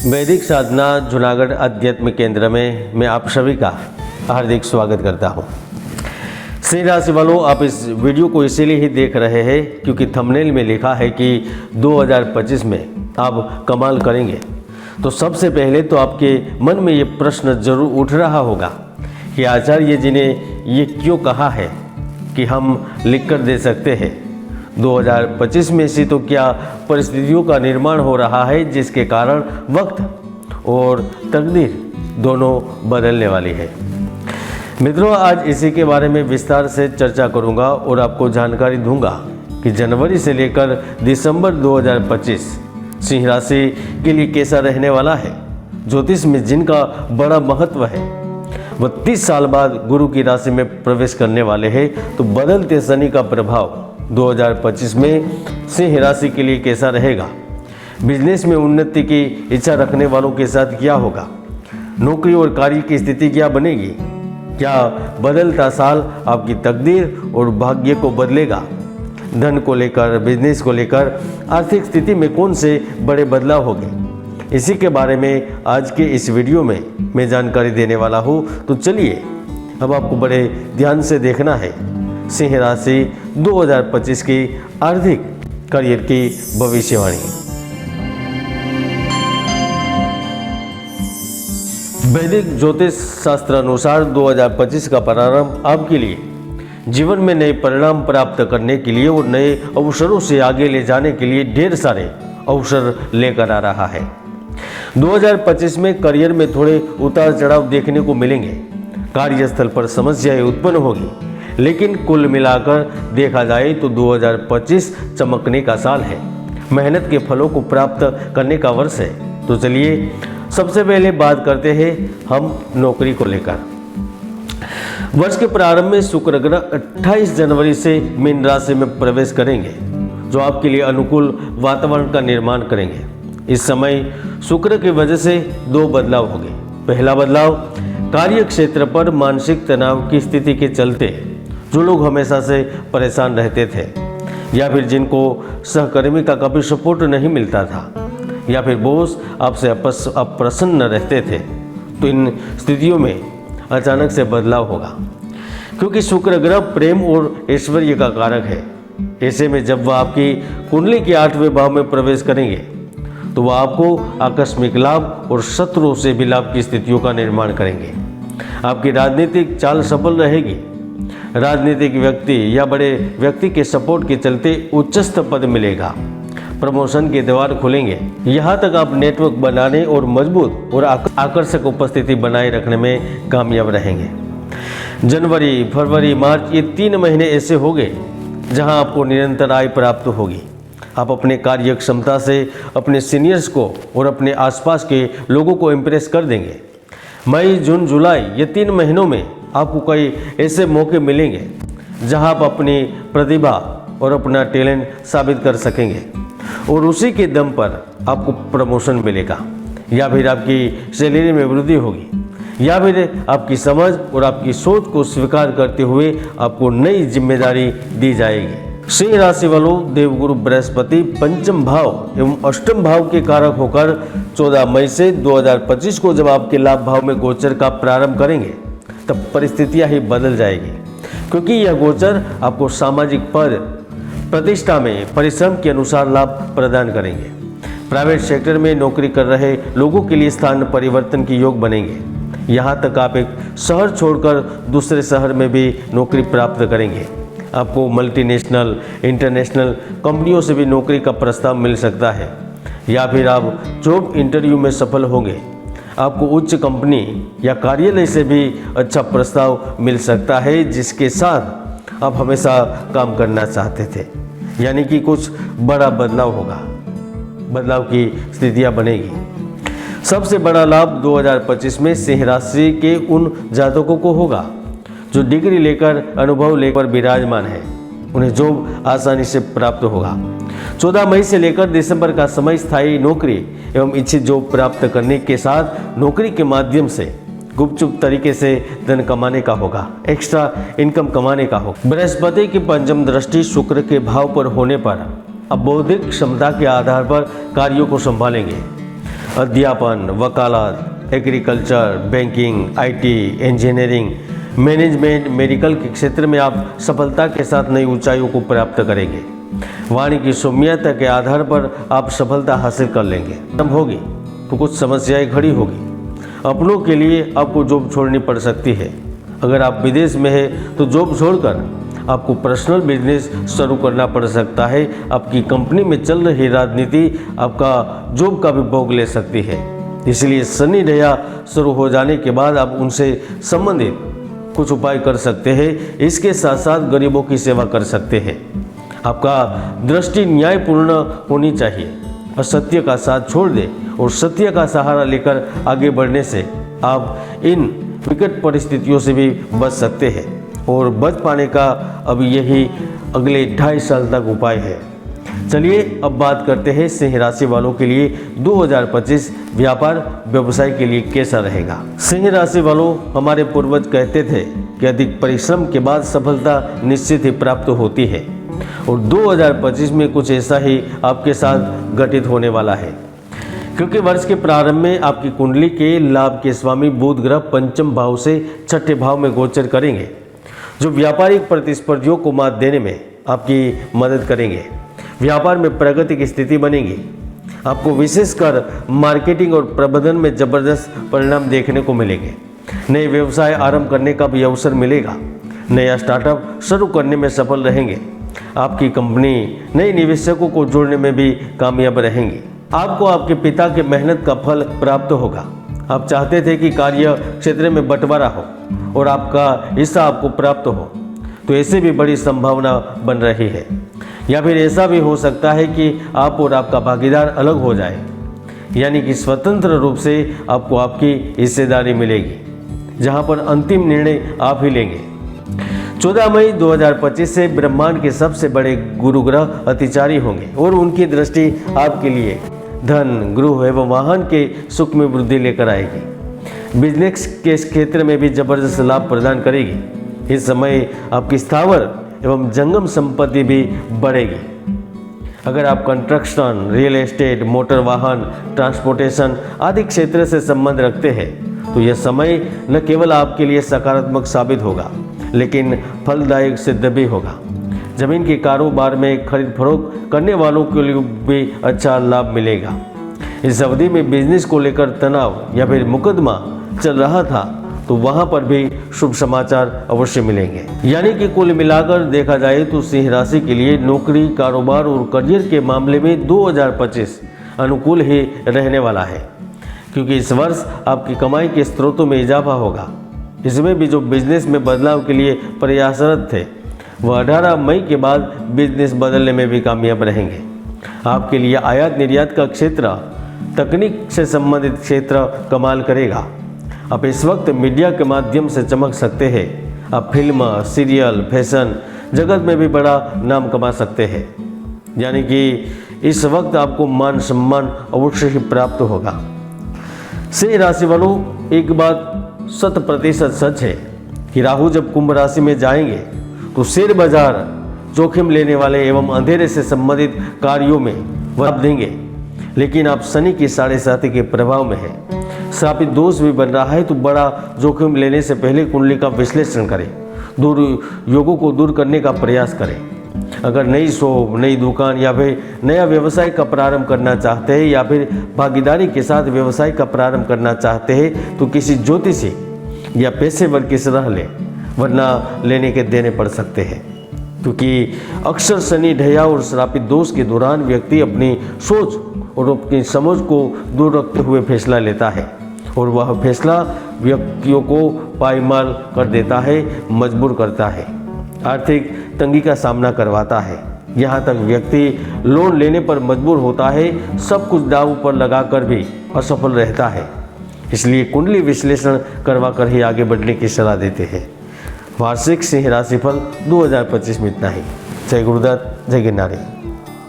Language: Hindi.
वैदिक साधना जूनागढ़ अध्यात्म केंद्र में मैं आप सभी का हार्दिक स्वागत करता हूं। सिंह राशि वालों, आप इस वीडियो को इसीलिए ही देख रहे हैं क्योंकि थंबनेल में लिखा है कि 2025 में आप कमाल करेंगे। तो सबसे पहले तो आपके मन में ये प्रश्न जरूर उठ रहा होगा कि आचार्य जी ने ये क्यों कहा है कि हम लिख कर दे सकते हैं। 2025 में से तो क्या परिस्थितियों का निर्माण हो रहा है जिसके कारण वक्त और तकदीर दोनों बदलने वाली है। मित्रों, आज इसी के बारे में विस्तार से चर्चा करूंगा और आपको जानकारी दूंगा कि जनवरी से लेकर दिसंबर 2025 सिंह राशि के लिए कैसा रहने वाला है। ज्योतिष में जिनका बड़ा महत्व है वह 30 साल बाद गुरु की राशि में प्रवेश करने वाले हैं। तो बदलते शनि का प्रभाव 2025 में सिंह राशि के लिए कैसा रहेगा। बिजनेस में उन्नति की इच्छा रखने वालों के साथ क्या होगा। नौकरी और कार्य की स्थिति क्या बनेगी। क्या बदलता साल आपकी तकदीर और भाग्य को बदलेगा। धन को लेकर, बिजनेस को लेकर, आर्थिक स्थिति में कौन से बड़े बदलाव होंगे, इसी के बारे में आज के इस वीडियो में मैं जानकारी देने वाला हूँ। तो चलिए अब आपको बड़े ध्यान से देखना है सिंह राशि 2025 की आर्थिक करियर की भविष्यवाणी। वैदिक ज्योतिष शास्त्र अनुसार 2025 का प्रारंभ आपके लिए जीवन में नए परिणाम प्राप्त करने के लिए और नए अवसरों से आगे ले जाने के लिए ढेर सारे अवसर लेकर आ रहा है। 2025 में करियर में थोड़े उतार चढ़ाव देखने को मिलेंगे। कार्यस्थल पर समस्याएं उत्पन्न होगी, लेकिन कुल मिलाकर देखा जाए तो 2025 चमकने का साल है। मेहनत के फलों को प्राप्त करने का वर्ष है। तो चलिए सबसे पहले बात करते हैं हम नौकरी को लेकर। वर्ष के प्रारंभ में शुक्र ग्रह 28 जनवरी से मीन राशि में प्रवेश करेंगे, जो आपके लिए अनुकूल वातावरण का निर्माण करेंगे। इस समय शुक्र की वजह से दो बदलाव होंगे। पहला बदलाव, कार्य क्षेत्र पर मानसिक तनाव की स्थिति के चलते जो लोग हमेशा से परेशान रहते थे, या फिर जिनको सहकर्मी का कभी सपोर्ट नहीं मिलता था, या फिर बॉस आपसे अप्रसन्न रहते थे, तो इन स्थितियों में अचानक से बदलाव होगा। क्योंकि शुक्र ग्रह प्रेम और ऐश्वर्य का कारक है। ऐसे में जब वह आपकी कुंडली के 8वें भाव में प्रवेश करेंगे तो वह आपको आकस्मिक लाभ और शत्रुओं से भी लाभ की स्थितियों का निर्माण करेंगे। आपकी राजनीतिक चाल सफल रहेगी। राजनीतिक व्यक्ति या बड़े व्यक्ति के सपोर्ट के चलते उच्चस्थ पद मिलेगा। प्रमोशन के द्वार खुलेंगे। यहाँ तक आप नेटवर्क बनाने और मजबूत और आकर्षक उपस्थिति बनाए रखने में कामयाब रहेंगे। जनवरी, फरवरी, मार्च ये 3 महीने ऐसे होंगे जहाँ आपको निरंतर आय प्राप्त होगी। आप अपने कार्य क्षमता से अपने सीनियर्स को और अपने आसपास के लोगों को इम्प्रेस कर देंगे। मई, जून, जुलाई ये 3 महीनों में आपको कई ऐसे मौके मिलेंगे जहां आप अपनी प्रतिभा और अपना टैलेंट साबित कर सकेंगे और उसी के दम पर आपको प्रमोशन मिलेगा, या फिर आपकी सैलरी में वृद्धि होगी, या फिर आपकी समझ और आपकी सोच को स्वीकार करते हुए आपको नई जिम्मेदारी दी जाएगी। सिंह राशि वालों, देवगुरु बृहस्पति पंचम भाव एवं अष्टम भाव के कारक होकर 14 मई से 2025 को जब आपके लाभ भाव में गोचर का प्रारंभ करेंगे तब परिस्थितियां ही बदल जाएगी। क्योंकि यह गोचर आपको सामाजिक पद प्रतिष्ठा में परिश्रम के अनुसार लाभ प्रदान करेंगे। प्राइवेट सेक्टर में नौकरी कर रहे लोगों के लिए स्थान परिवर्तन के योग बनेंगे। यहाँ तक आप एक शहर छोड़कर दूसरे शहर में भी नौकरी प्राप्त करेंगे। आपको मल्टीनेशनल, इंटरनेशनल कंपनियों से भी नौकरी का प्रस्ताव मिल सकता है, या फिर आप जॉब इंटरव्यू में सफल होंगे। आपको उच्च कंपनी या कार्यालय से भी अच्छा प्रस्ताव मिल सकता है जिसके साथ आप हमेशा काम करना चाहते थे। यानी कि कुछ बड़ा बदलाव होगा, बदलाव की स्थितियां बनेगी। सबसे बड़ा लाभ 2025 में सिंह राशि के उन जातकों को होगा जो डिग्री लेकर, अनुभव लेकर विराजमान है। उन्हें जॉब आसानी से प्राप्त होगा। 14 मई से लेकर दिसंबर का समय स्थायी नौकरी एवं इच्छित जॉब प्राप्त करने के साथ नौकरी के माध्यम से गुपचुप तरीके से धन कमाने का होगा, एक्स्ट्रा इनकम कमाने का होगा। बृहस्पति की पंचम दृष्टि शुक्र के भाव पर होने पर अब बौद्धिक क्षमता के आधार पर कार्यों को संभालेंगे। अध्यापन, वकालत, agriculture, banking, IT, engineering, management, medical के क्षेत्र में आप सफलता के साथ नई ऊंचाइयों को प्राप्त करेंगे। वाणी की सौम्यता के आधार पर आप सफलता हासिल कर लेंगे। तब होगी तो कुछ समस्याएं खड़ी होगी। अपनों के लिए आपको जॉब छोड़नी पड़ सकती है। अगर आप विदेश में हैं तो जॉब छोड़कर आपको पर्सनल बिजनेस शुरू करना पड़ सकता है। आपकी कंपनी में चल रही राजनीति आपका जॉब का भी भोग ले सकती है। इसलिए शनि ढैया शुरू हो जाने के बाद आप उनसे संबंधित कुछ उपाय कर सकते हैं। इसके साथ साथ गरीबों की सेवा कर सकते हैं। आपका दृष्टि न्यायपूर्ण होनी चाहिए। असत्य का साथ छोड़ दे और सत्य का सहारा लेकर आगे बढ़ने से आप इन विकट परिस्थितियों से भी बच सकते हैं। और बच पाने का अब यही अगले 2.5 साल तक उपाय है। चलिए अब बात करते हैं सिंह राशि वालों के लिए 2025 व्यापार व्यवसाय के लिए कैसा रहेगा। सिंह राशि वालों, हमारे पूर्वज कहते थे कि अधिक परिश्रम के बाद सफलता निश्चित ही प्राप्त होती है और 2025 में कुछ ऐसा ही आपके साथ घटित होने वाला है, क्योंकि वर्ष के प्रारंभ में आपकी कुंडली के लाभ के स्वामी बुध ग्रह पंचम भाव से छठे भाव में गोचर करेंगे, जो व्यापारिक प्रतिस्पर्धियों को मात देने में आपकी मदद करेंगे। व्यापार में प्रगति की स्थिति बनेगी। आपको विशेषकर मार्केटिंग और प्रबंधन में जबरदस्त परिणाम देखने को मिलेंगे। नए व्यवसाय आरंभ करने का भी अवसर मिलेगा। नया स्टार्टअप शुरू करने में सफल रहेंगे। आपकी कंपनी नए निवेशकों को जोड़ने में भी कामयाब रहेंगी। आपको आपके पिता के मेहनत का फल प्राप्त होगा। आप चाहते थे कि कार्य क्षेत्र में बंटवारा हो और आपका हिस्सा आपको प्राप्त हो, तो ऐसे भी बड़ी संभावना बन रही है। या फिर ऐसा भी हो सकता है कि आप और आपका भागीदार अलग हो जाए, यानी कि स्वतंत्र रूप से आपको आपकी हिस्सेदारी मिलेगी, जहां पर अंतिम निर्णय आप ही लेंगे। 14 मई 2025 से ब्रह्मांड के सबसे बड़े गुरु ग्रह अतिचारी होंगे और उनकी दृष्टि आपके लिए धन, गृह एवं वाहन के सुख में वृद्धि लेकर आएगी। बिजनेस के क्षेत्र में भी जबरदस्त लाभ प्रदान करेगी। इस समय आपकी स्थावर एवं जंगम संपत्ति भी बढ़ेगी। अगर आप कंस्ट्रक्शन, रियल एस्टेट, मोटर वाहन, ट्रांसपोर्टेशन आदि क्षेत्र से संबंध रखते हैं तो यह समय न केवल आपके लिए सकारात्मक साबित होगा, लेकिन फलदायक सिद्ध भी होगा। जमीन के कारोबार में खरीद फरोख्त करने वालों के लिए भी अच्छा लाभ मिलेगा। इस अवधि में बिजनेस को लेकर तनाव या फिर मुकदमा चल रहा था तो वहां पर भी शुभ समाचार अवश्य मिलेंगे। यानी कि कुल मिलाकर देखा जाए तो सिंह राशि के लिए नौकरी, कारोबार और करियर के मामले में 2025 अनुकूल ही रहने वाला है, क्योंकि इस वर्ष आपकी कमाई के स्रोतों में इजाफा होगा। इसमें भी जो बिजनेस में बदलाव के लिए प्रयासरत थे वह 18 मई के बाद बिजनेस बदलने में भी कामयाब रहेंगे। आपके लिए आयात निर्यात का क्षेत्र, तकनीक से संबंधित क्षेत्र कमाल करेगा। आप इस वक्त मीडिया के माध्यम से चमक सकते हैं। आप फिल्म, सीरियल, फैशन जगत में भी बड़ा नाम कमा सकते हैं। यानी कि इस वक्त आपको मान सम्मान अवश्य ही प्राप्त होगा। सिंह राशि वालों, एक बात 100% सच है कि राहु जब कुंभ राशि में जाएंगे तो शेयर बाजार जोखिम लेने वाले एवं अंधेरे से संबंधित कार्यों में लाभ देंगे, लेकिन आप शनि की 7.5 के प्रभाव में है। श्रापित दोष भी बन रहा है, तो बड़ा जोखिम लेने से पहले कुंडली का विश्लेषण करें, योगों को दूर करने का प्रयास करें। अगर नई शॉप, नई दुकान या फिर नया व्यवसाय का प्रारंभ करना चाहते हैं या फिर भागीदारी के साथ व्यवसाय का प्रारंभ करना चाहते हैं तो किसी ज्योतिषी या पेशेवर की सलाह लें, वरना लेने के देने पड़ सकते हैं। क्योंकि अक्सर शनि ढैया और श्रापित दोष के दौरान व्यक्ति अपनी सोच और अपनी समझ को दूर रखते हुए फैसला लेता है और वह फैसला व्यक्तियों को पायमाल कर देता है, मजबूर करता है, आर्थिक तंगी का सामना करवाता है। यहाँ तक व्यक्ति लोन लेने पर मजबूर होता है, सब कुछ दांव पर लगाकर भी असफल रहता है। इसलिए कुंडली विश्लेषण करवा कर ही आगे बढ़ने की सलाह देते हैं। वार्षिक सिंह राशिफल 2025 में इतना ही। जय गुरुदत्त, जय गिरनारी।